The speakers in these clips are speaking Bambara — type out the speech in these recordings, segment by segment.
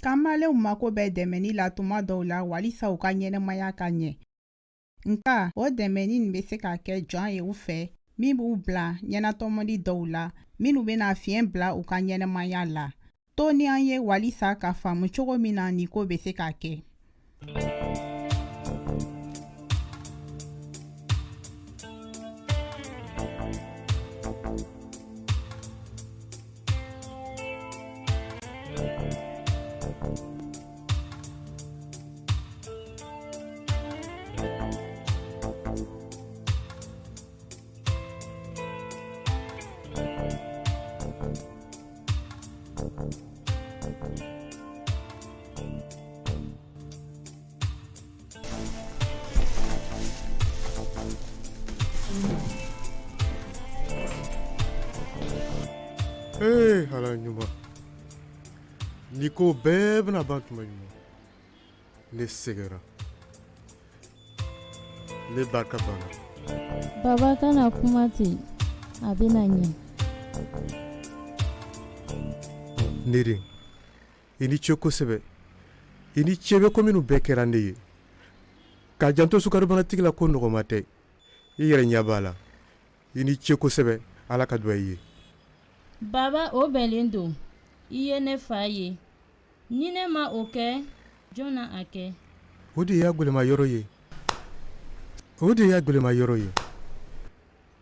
Kamalenw mako bɛ dɛmɛni la tuma dɔw la walisa u ka ɲɛnɛmaya ka ɲɛ. Nka o dɛmɛni nin bɛ se ka kɛ jɔn ye u fɛ min b'u bila ɲɛnatɔmɔdi dɔw la minnu bɛna fiɲɛ bila u ka ɲɛnɛmaya la. To ni an ye walisa ka faamu cogo min na nin ko bɛ se ka kɛ. Hala ɲuman ni ko bɛɛ bɛna ban tuma ɲuman ne sɛgɛra ne barika banna. Baba kana kuma ten a bɛna ɲɛ. Ne den i ni ce kosɛbɛ i ni ce bɛ ko minnu bɛɛ kɛra ne ye k'a janto sukarobanatigi la ko nɔgɔma tɛ i yɛrɛ ɲɛ b'a la i ni ce kosɛbɛ ala ka dugawu i ye. Baba o bɛnlen don i ye ne fa ye ni ne ma o kɛ jɔn na a kɛ. O de y'a gwɛlɛma yɔrɔ ye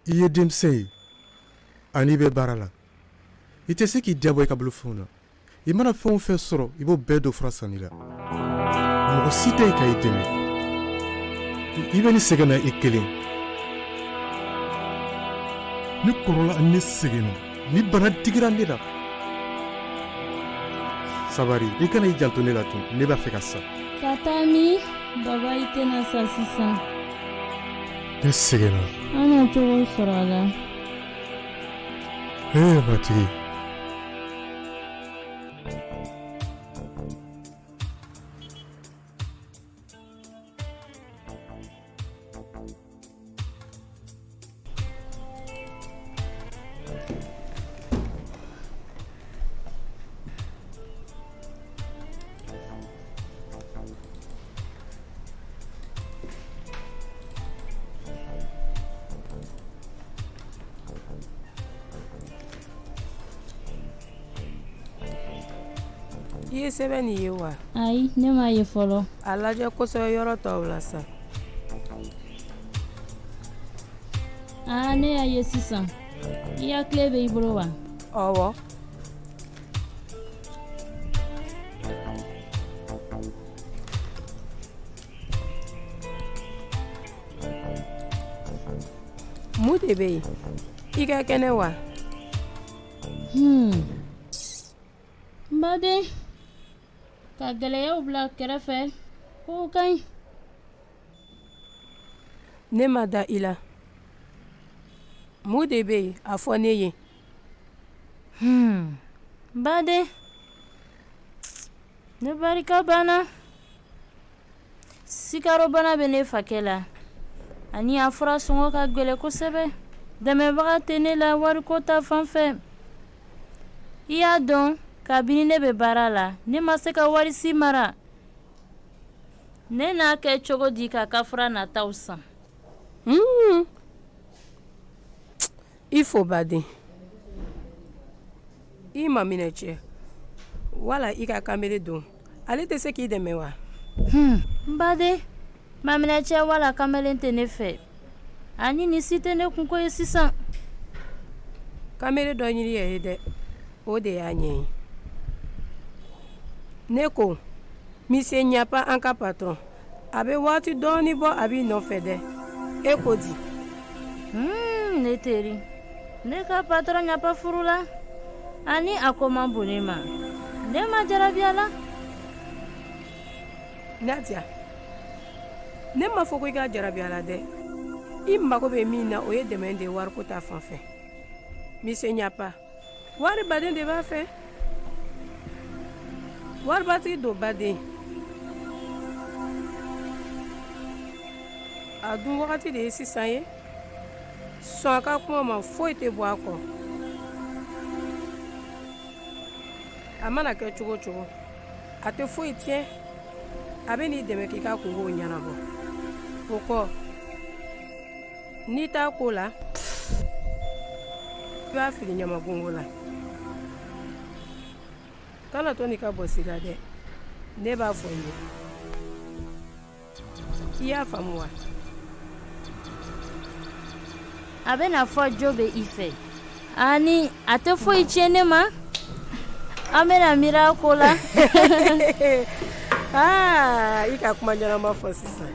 i ye denmisɛn ye ani i bɛ baara la i tɛ se k'i dabɔ i ka bolo fɛnw na i mana fɛn o fɛn sɔrɔ i b'o bɛɛ don fura sanni la mɔgɔ si tɛ ka i dɛmɛ i bɛ ni sɛgɛn na i kelen ne kɔrɔla ani ne sɛgɛnna ni bana digira ne la sabari i kana i janto ne la tun ne b'a fɛ ka sa. Ka taa min baba i tɛna sa sisan. Ne sɛgɛnna. An na cogo sɔrɔ a la. Matigi. I ye sɛbɛn nin ye wa? Ayi ne m'a ye fɔlɔ. A lajɛ kosɛbɛ yɔrɔ tɔw la sa. Ne y'a ye sisan. I hakili bɛ i bolo wa? Ɔwɔ. Mun de bɛ yen? I ka kɛnɛ wa? Baden ka gɛlɛyaw bila kɛrɛfɛ ko ka ɲi. Ne ma da i la. Mun de bɛ yen a fɔ ne ye? Baden ne barika banna. Sikarobana bɛ ne fakɛ la ani a fura sɔngɔ ka gɛlɛn kosɛbɛ. Dɛmɛbaga tɛ ne la wariko ta fan fɛ. I y'a dɔn kabini ne bɛ baara la ne ma se ka wari si mara. Ne n'a kɛ cogo di k'a ka fura nataw san. I fo Baden. I ma minɛ cɛ wala i ka kamere don ale tɛ se k'i dɛmɛ wa? Baden ma minɛ cɛ wala kamalen tɛ ne fɛ ani ni si tɛ ne kunko ye sisan. Kamere dɔ ɲini yɛrɛ dɛ o de y'a ɲɛ ye. Ne ko Monsieur Ɲapa an ka patron a bɛ waati dɔɔni bɔ a b'i nɔfɛ dɛ e ko di? Ne teri ne ka patron Ɲapa furula ani a ko man bon ne ma ne ma jarabi a la. Nadia ne ma fɔ ko i ka jarabi a la dɛ i mago bɛ min na o ye dɛmɛ de wariko ta fan fɛ. Monsieur Ɲapa wari baden de b'a fɛ. Waribatigi don Baden. A dun wagati de ye sisan ye sɔn a ka kuma ma foyi tɛ bɔ a kɔ. A mana kɛ cogo o cogo a tɛ foyi tiɲɛ a bɛ n'i dɛmɛ k'i ka kungow ɲɛnabɔ o kɔ n'i t'a ko la i b'a fili ɲamagungo la kana to n'i ka bɔsi la dɛ ne b'a fɔ n ye i y'a faamu wa a bɛna fɔ jo bɛ i fɛ ani a tɛ foyi tiɲɛ ne ma an bɛna miiri a ko la i ka kuma ɲɛnama fɔ sisan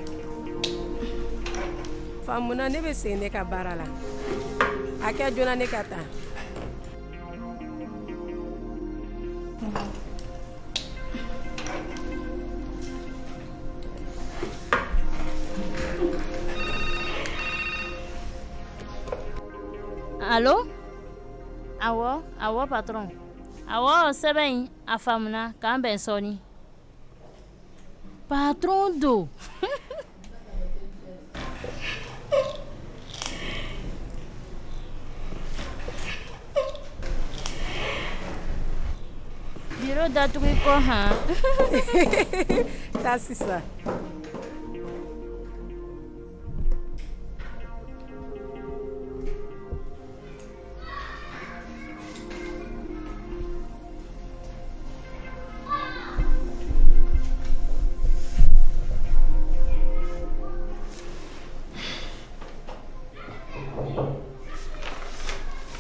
faamuna ne bɛ segin ne ka baara la a kɛ joona ne ka taa Allo? Awɔ patron. Awɔ sɛbɛn in a faamuna k'an bɛn sɔɔni. Patron do. Biro datugu i kɔ han. Taa sisan.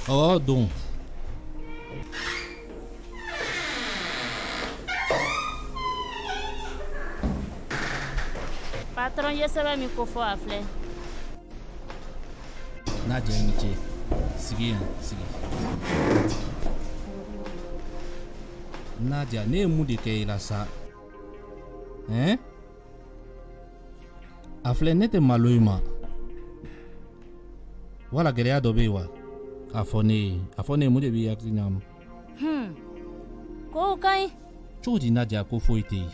Oh, donc. Patron ye sɛbɛn min ko fɔ a filɛ. Nadia ni ce. Sigi yan, sigi. Nadia, ne ye mun de kɛ i la sa? Hein? A filɛ ne tɛ malo i ma. Wala gɛlɛya dɔ bɛ yen wa? A fɔ ne ye mun de b'i hakili ɲagami? Ko ka ɲi. Cogo di Nadia ko foyi tɛ yen?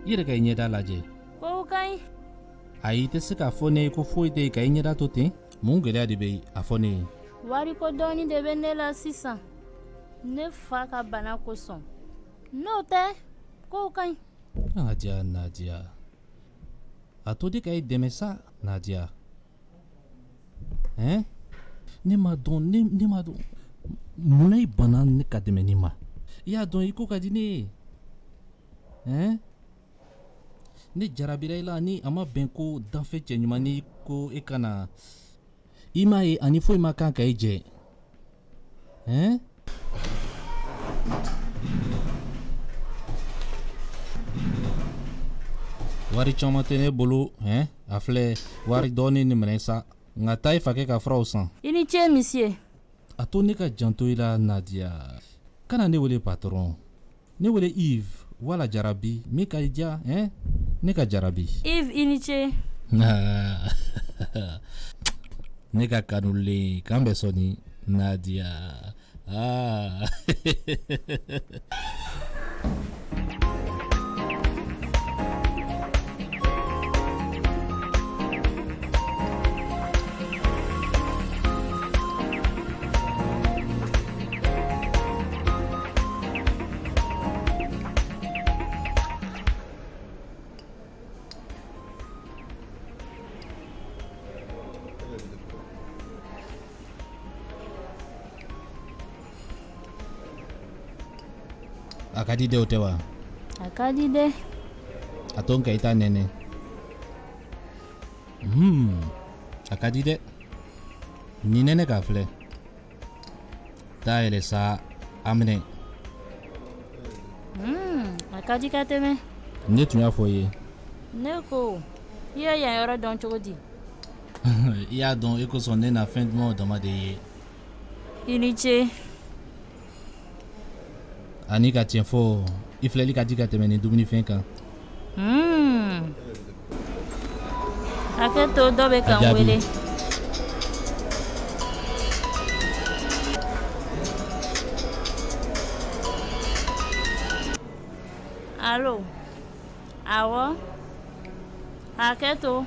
I yɛrɛ ka i ɲɛda lajɛ. Ko ka ɲi. Ayi, i tɛ se k'a fɔ ne ye ko foyi tɛ yen ka i ɲɛda to ten? Mun gɛlɛya de bɛ yen? A fɔ ne ye. Wari ko dɔɔni de bɛ ne la sisan. Ne fa ka bana kosɔn. N'o tɛ, ko ka ɲi. Nadia. A to de ka i dɛmɛ sa, Nadia. Hein? Ne ma dɔn munna i bana ne ka tɛmɛ nin ma? I y'a dɔn i ko ka di ne ye. Hein? Ne jarabira i la ni a ma bɛn ko danfɛ cɛ ɲuman ni ko e kana i m'a ye ani foyi ma kan ka i jɛ. Hein? Wari caman tɛ ne bolo, hein? A filɛ wari dɔɔni ni minɛ sa. Nka taa i fakɛ ka furaw san. I ni ce monsieur. A to ne ka janto i la Nadia. Kana ne wele patron. Ne wele Yves wala Jarabi min ka i diya, hein? Ne ka Jarabi. Yves i ni ce. Ne ka kanulen k'an bɛ sɔnni Nadia. A ka di dɛ o tɛ wa? A ka di dɛ. A to n ka i ta nɛnɛ. A ka di dɛ. Ni nɛnɛ k'a filɛ. Taa yɛlɛ sa a minɛ. A ka di ka tɛmɛ. Ne tun y'a fɔ i ye. Ne ko i ye yan yɔrɔ dɔn cogo di? I y'a dɔn e kosɔn ne na fɛn dumanw dama de ye. I ni ce. Ani ka tiɲɛ fɔ i filɛli ka di ka tɛmɛ nin dumunifɛn kan. Hakɛ to dɔ bɛ ka n wele. Allo? Awɔ? Hakɛ to.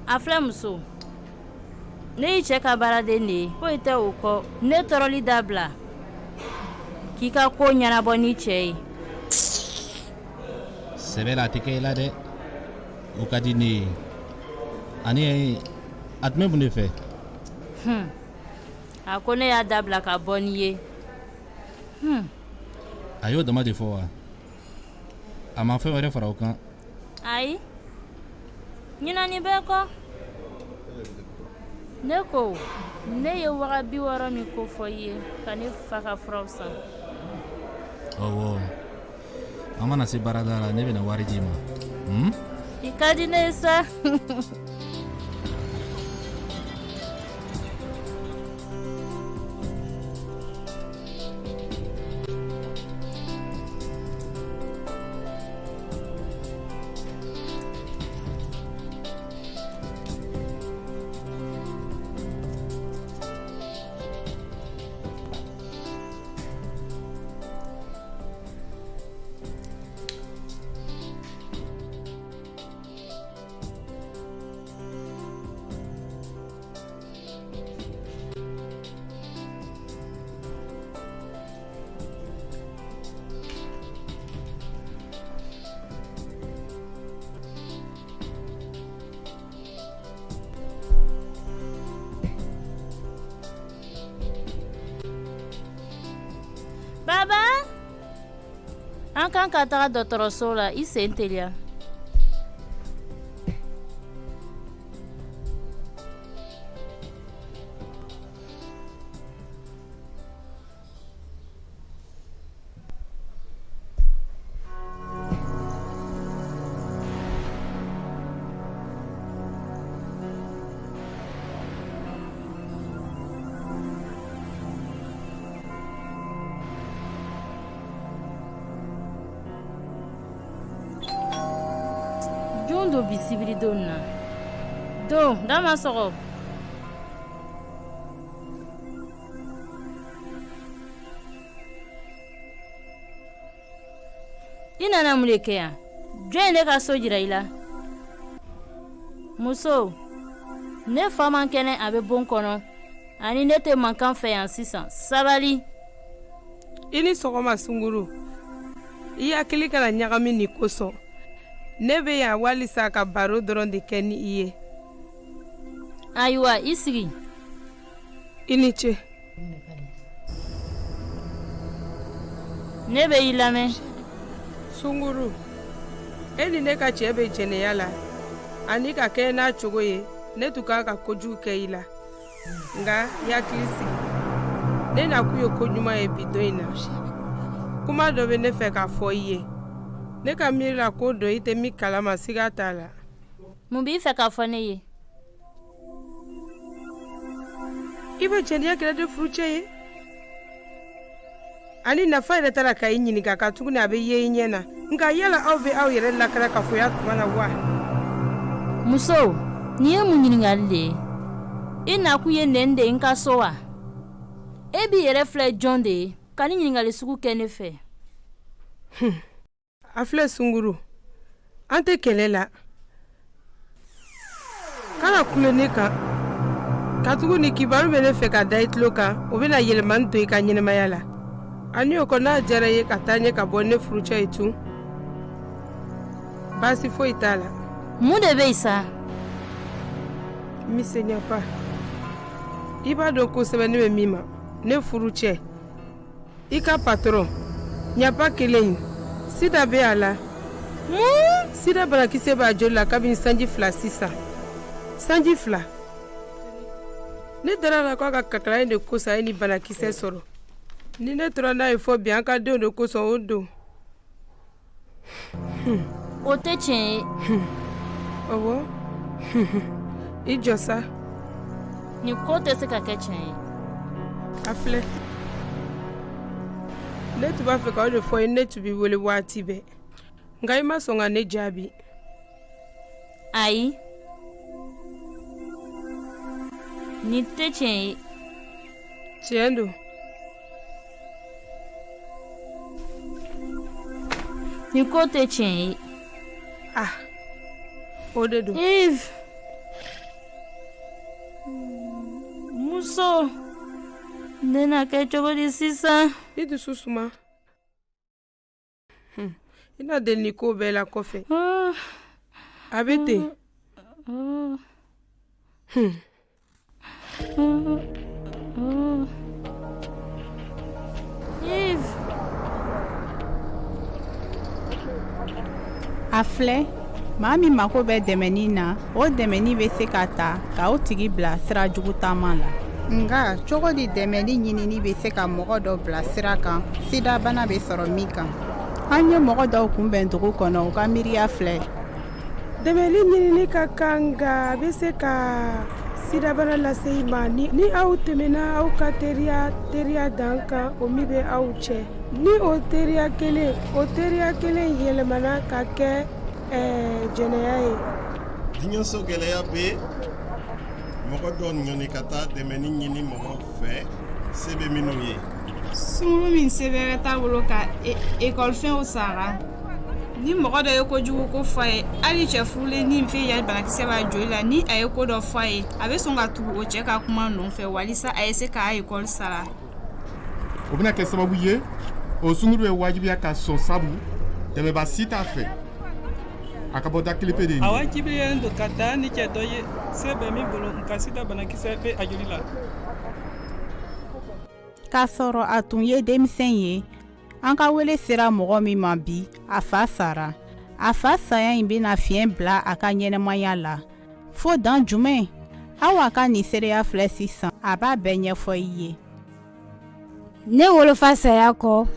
A filɛ muso. Ne y'i cɛ ka baaraden de ye. Foyi tɛ o kɔ. Ne tɔɔrɔli dabila. K'i ka ko ɲɛnabɔ ni cɛ ye. sɛbɛ la a tɛ kɛ i la dɛ o ka di ne ye ani a tun bɛ mun de fɛ a ko ne y'a dabila ka bɔ n'i ye a y'o dama de fɔ wa a ma fɛn wɛrɛ fara o kan ayi ɲinani bɛɛ kɔ ne ko ne ye waga 60 min ko fɔ i ye ka ne fa ka furaw san ɔwɔ an mana se baarada la ne bɛna wari d'i ma i ka di ne ye sa Baba, an kan ka taga dɔgɔtɔrɔso la i sen teliya. Jɔn dɔ bi sibiridon na don da ma sɔgɔ i nana mun de kɛ yan jɔn ye ne ka so jira i la muso ne fa man kɛnɛ a bɛ bon kɔnɔ ani ne tɛ mankan fɛ yan sisan sabali i ni sɔgɔma Sunguru i hakili kana ɲagami ni kosɔn ne bɛ yan walisa ka baro dɔrɔn de kɛ ni i ye ayiwa i sigi i ni ce ne bɛ i lamɛn Sunguru e ni ne ka cɛ bɛ jɛnɛya la ani ka kɛ n'a cogo ye ne tun kan ka kojugu kɛ i la nka i hakili sigi ne nakun ye koɲuman ye bi don in na kuma dɔ bɛ ne fɛ k'a fɔ i ye ne ka miiri la ko dɔ i tɛ min kalama siga t'a la mun b'i fɛ k'a fɔ ne ye i bɛ jɛnɛya kɛlɛ de furucɛ ye ani nafa yɛrɛ t'a la ka i ɲininka ka tuguni a bɛ ye i ɲɛ na nka yala aw bɛ aw yɛrɛ lakara ka foya tuma na wa muso nin ye mun ɲininkali de ye i nakun ye nɛni de ye n ka so wa e b'i yɛrɛ filɛ jɔn de ye ka ni ɲininkali sugu kɛ ne fɛ a filɛ Sunguru an tɛ kɛlɛ la kana kule ne kan ka tuguni kibaru bɛ ne fɛ ka da i tulo kan o bɛna yɛlɛmani to i ka ɲɛnɛmaya la ani o kɔ n'a diyara ye ka taa ɲɛ ka bɔ ne furucɛ ye tun baasi foyi t'a la mun de bɛ yen sa mi se ɲɛ pa i b'a dɔn kosɛbɛ ne bɛ min ma ne furucɛ i ka patron ɲapa kelen sida bɛ a la sida banakisɛ b'a joli la kabini sanji 2 sisan sanji 2 ne dara la k'a ka kakala in de kosɔn a ye ni banakisɛ sɔrɔ ni ne tora n'a ye fɔ bi an ka denw de kosɔn o don o tɛ tiɲɛ ye ɔwɔ i jɔ sa nin ko tɛ se ka kɛ tiɲɛ ye a filɛ ne tun b'a fɛ k'aw de fɔ ye ne tun b'i wele waati bɛɛ nka i ma sɔn ka ne jaabi ayi nin tɛ tiɲɛ ye tiɲɛ don nin ko tɛ tiɲɛ ye ah o de don Yves muso ne na kɛ cogo di sisan i dusu suma I na deli ni ko bɛɛ la kɔfɛ. A bɛ ten. Yves. a filɛ maa min mako bɛ dɛmɛni na o dɛmɛni bɛ se ka ta ka o tigi bila sira jugu taama la nga cogo di dɛmɛni ɲinini bɛ se ka mɔgɔ dɔ bila sira kan sida bana bɛ sɔrɔ min kan an ye mɔgɔ dɔw kunbɛn dugu kɔnɔ u ka miiriya filɛ Dɛmɛli ɲinini ka kan nka a bɛ se ka sidabana lase i ma ni aw tɛmɛna aw ka teriya dan kan o min bɛ aw cɛ. Ni o teriya kelen yɛlɛmana ka kɛ jɛnɛya ye. Diɲɛso gɛlɛya bɛ mɔgɔ dɔ ɲɔni ka taa dɛmɛni ɲini mɔgɔ fɛ se bɛ minnu ye. Sunkuru min sɛbɛrɛ t'a bolo ka ekɔlifɛnw sara. Ni mɔgɔ dɔ ye kojugu ko fɔ a ye hali cɛ furulen ni fɛn ya banakisɛ b'a joli la ni a ye ko dɔ fɔ a ye a bɛ sɔn ka tugu o cɛ ka kuma nɔfɛ walisa a ye se k'a ekɔli sara. O bɛna kɛ sababu ye o sunkuru bɛ wajibiya ka sɔn sabu dɛmɛba si t'a fɛ a ka bɔ da kelen pe de ye. A wajibiyalen don ka taa ni cɛ dɔ ye se bɛ min bolo nka sida banakisɛ bɛ a joli la. k'a sɔrɔ a tun ye denmisɛn ye an ka wele sera mɔgɔ min ma bi a fa sara a fa saya in bɛna fiɲɛ bila a ka ɲɛnɛmaya la fo dan jumɛn aw a ka nin seereya filɛ sisan a b'a bɛɛ ɲɛfɔ i ye ne wolofa saya kɔ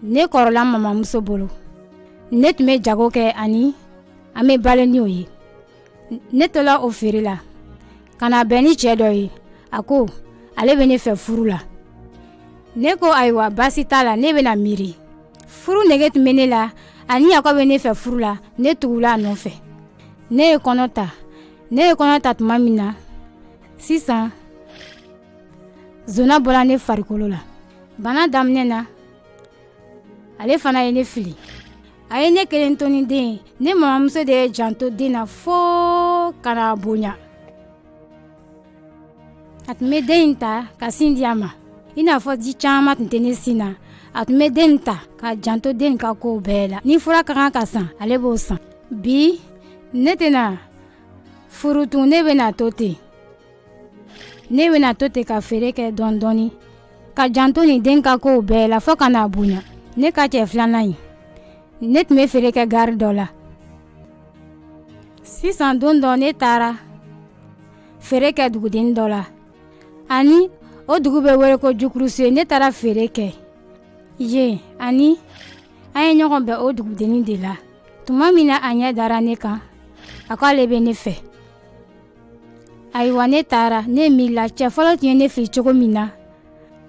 ne kɔrɔla mamamuso bolo ne tun bɛ jago kɛ ani an bɛ balo ni o ye ne tola o feere la ka na bɛn ni cɛ dɔ ye a ko ale bɛ ne fɛ furu la ne ko ayiwa baasi t'a la ne bɛna miiri furu nege tun bɛ ne la ani a ko bɛ ne fɛ furu la ne tugula a nɔfɛ ne ye kɔnɔ ta tuma min na sisan zona bɔra ne farikolo la bana daminɛ na ale fana ye ne fili a ye ne kelen to ni den ye ne mamamuso de ye janto den na fo ka na bonya a tun bɛ den in ta ka sin di a ma i n'a fɔ ji caman tun tɛ ne sin na a tun bɛ den in ta ka janto den ka kow bɛɛ la ni fura ka kan ka san ale b'o san bi ne tɛna furu tun ne bɛna to ten ka feere kɛ dɔɔni ka janto nin den ka kow bɛɛ la fo ka na bonya ne ka cɛ filanan ye ne tun bɛ feere kɛ gari dɔ la sisan don dɔ ne taara feere kɛ dugudenni dɔ la ani o dugu bɛ wele ko jukuruso ne taara feere kɛ yen ani an ye ɲɔgɔn bɛn o dugudenni de la tuma min na a ɲɛ dara ne kan a ko ale bɛ ne fɛ ayiwa ne taara ne miirila cɛ fɔlɔ tun ye ne fili cogo min na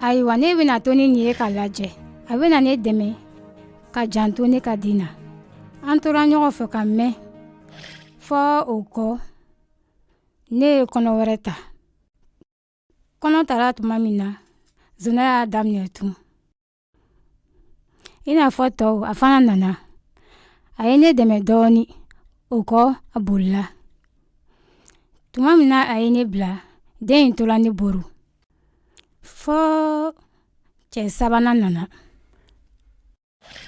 ayiwa ne bɛna to ni nin ye ka lajɛ a bɛna ne dɛmɛ ka janto ne ka den na an tora ɲɔgɔn fɛ ka mɛn fɔ o kɔ ne ye kɔnɔ wɛrɛ ta kɔnɔ tara tuma min na zona y'a daminɛ tun i n'a fɔ tɔw a fana nana a ye ne dɛmɛ dɔɔni o kɔ a bolila tuma min na a ye ne bila den in tola ne boro fɔ cɛ sabanan nana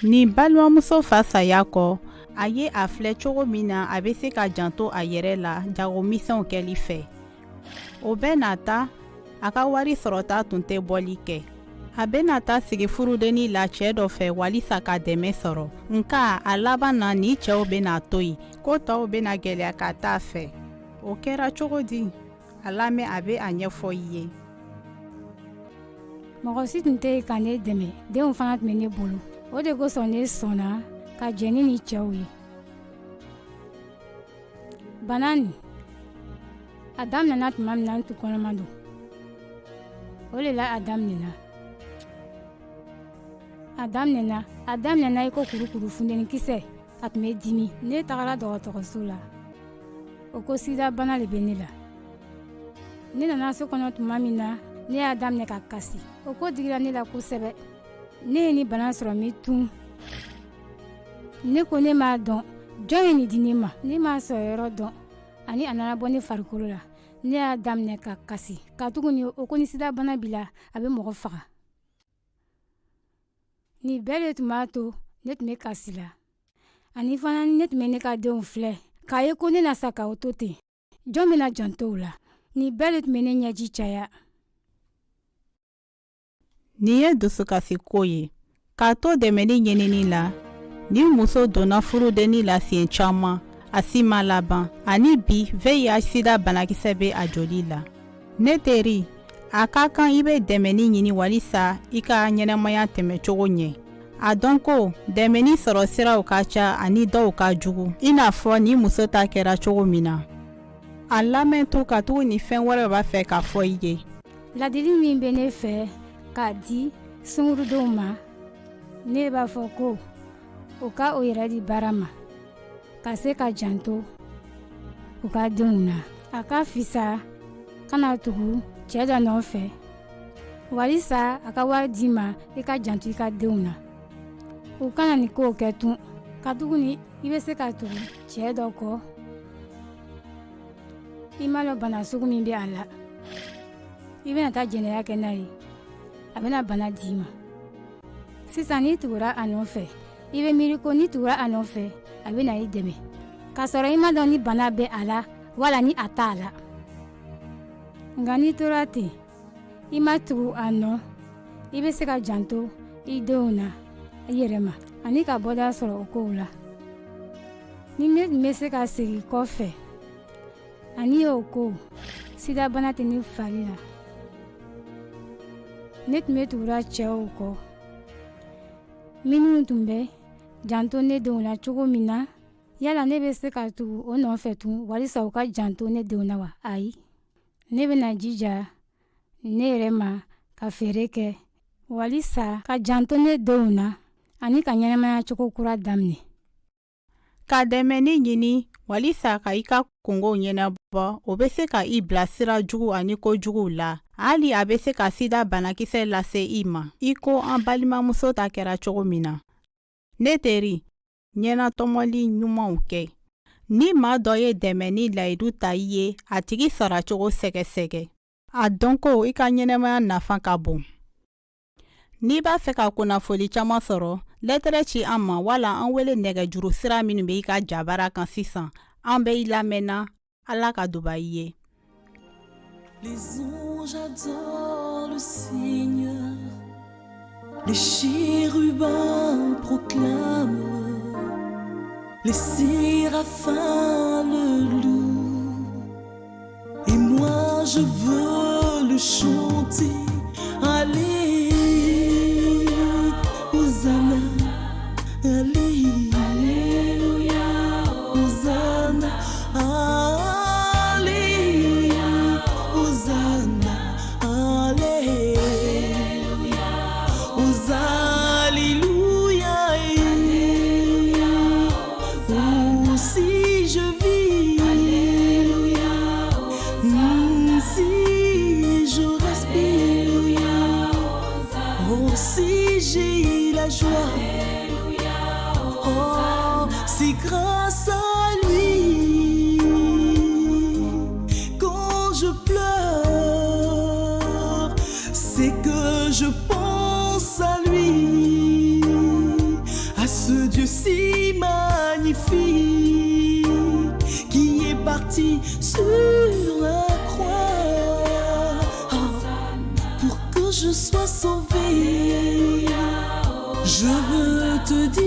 nin balimamuso fa saya kɔ a ye a filɛ cogo min na a bɛ se ka janto a yɛrɛ la jagomisɛnw kɛli fɛ o bɛ na ta a ka wari sɔrɔta tun tɛ bɔli kɛ a bɛna ta sigi furudenni la cɛ dɔ fɛ walisa ka dɛmɛ sɔrɔ nka a laban na ni cɛw bɛna to yen ko tɔw bɛna gɛlɛya ka taa fɛ o kɛra cogo di a lamɛn a bɛ a ɲɛfɔ i ye mɔgɔ si tun tɛ ka ne dɛmɛ denw fana tun bɛ ne bolo o de kosɔn ne sɔnna ka jɛni ni cɛw ye bana nin a daminɛna tuma min na n tun kɔnɔma don o de la a daminɛna i ko kurukuru funteni kisɛ a tun bɛ dimi ne tagara dɔgɔtɔrɔso la o ko sida bana de bɛ ne la ne nana so kɔnɔ tuma min na ne y'a daminɛ ka kasi o ko digira ne la kosɛbɛ ne ye ni bana sɔrɔ min tun ne ko ne m'a dɔn jɔn ye nin di ne ma ne m'a sɔrɔ yɔrɔ dɔn ani a nana bɔ ne farikolo la ne y'a daminɛ ka kasi ka tuguni o ko ni sida bana b'i la a bɛ mɔgɔ faga nin bɛɛ de tun b'a to ne tun bɛ kasi la ani fana ne tun bɛ ne ka denw filɛ k'a ye ko ne na sa k'aw to ten jɔn bɛna janto o la nin bɛɛ de tun bɛ ne ɲɛji caya. Nin ye dusukasi ko ye k'a to dɛmɛni ɲinini la ni muso donna furudenni la siɲɛ caman a si ma laban ani bi VIH sida banakisɛ bɛ a joli la. Ne teri a ka kan i bɛ dɛmɛni ɲini walisa i ka ɲɛnɛmaya tɛmɛ cogo ɲɛ. A dɔn ko dɛmɛni sɔrɔ siraw ka ca ani dɔw ka jugu i n'a fɔ ni muso ta kɛra cogo min na. A lamɛn to ka tugu ni fɛn wɛrɛ b'a fɛ k'a fɔ i ye. Ladili min bɛ ne fɛ k'a di sungurudenw ma ne b'a fɔ ko u ka o yɛrɛ di baara ma ka se ka janto u ka denw na. A ka fisa kana tugu cɛ dɔ nɔfɛ walisa a ka wari d'i ma i ka janto i ka denw na. U kana nin kow kɛ tun ka tuguni i bɛ se ka tugu cɛ dɔ kɔ i ma lɔn bana sugu min bɛ a la i bɛna taa jɛnɛya kɛ n'a ye a bɛna bana d'i ma. Sisan n'i tugura a nɔfɛ i bɛ miiri ko n'i tugura a nɔfɛ a bɛna i dɛmɛ k'a sɔrɔ i ma dɔn ni bana bɛ a la wala ni a t'a la. Nka n'i tora ten i ma tugu a nɔ i bɛ se ka janto i denw na i yɛrɛ ma ani ka bɔda sɔrɔ o kow la. Ni ne tun bɛ se ka segin kɔfɛ ani o ko sida bana tɛ ne fari la ne tun bɛ tugura cɛw kɔ minnu tun bɛ janto ne denw na cogo min na yala ne bɛ se ka tugu o nɔfɛ tun walisa u ka janto ne denw na wa ayi ne bɛna jija ne yɛrɛ ma ka feere kɛ walisa ka janto ne denw na ani ka ɲɛnɛmaya cogo kura daminɛ. Ka dɛmɛni ɲini walisa ka i ka kungow ɲɛnabɔ o bɛ se ka i bila sira jugu ani kojuguw la hali a bɛ se ka sida banakisɛ lase i ma i ko an balimamuso ta kɛra cogo min na. Ne teri ɲɛnatɔmɔli ɲumanw kɛ ni maa dɔ ye dɛmɛni layidu ta i ye a tigi saracogo sɛgɛsɛgɛ a dɔn ko i ka ɲɛnɛmaya nafa ka bon. N'i b'a fɛ ka kunnafoli caman sɔrɔ lɛtɛrɛ ci an ma wala an wele nɛgɛjuru sira minnu bɛ i ka jabara kan sisan an bɛ i lamɛnna Ala ka duba i ye. Les anges adorent le Seigneur, les chérubins proclament, les séraphins le louent, et moi je veux le chanter. Allez, Hosanna, allez, alléluia, Hosanna, allez, Hosanna, allez, Hosanna, alléluia, oh si je vis, si je respire, oh si j'ai la joie, oh c'est grâce à lui. Quand je pleure, c'est que je pense à lui, à ce Dieu si magnifique qui est parti sur la croix, pour que je sois sauvé. Je veux te dire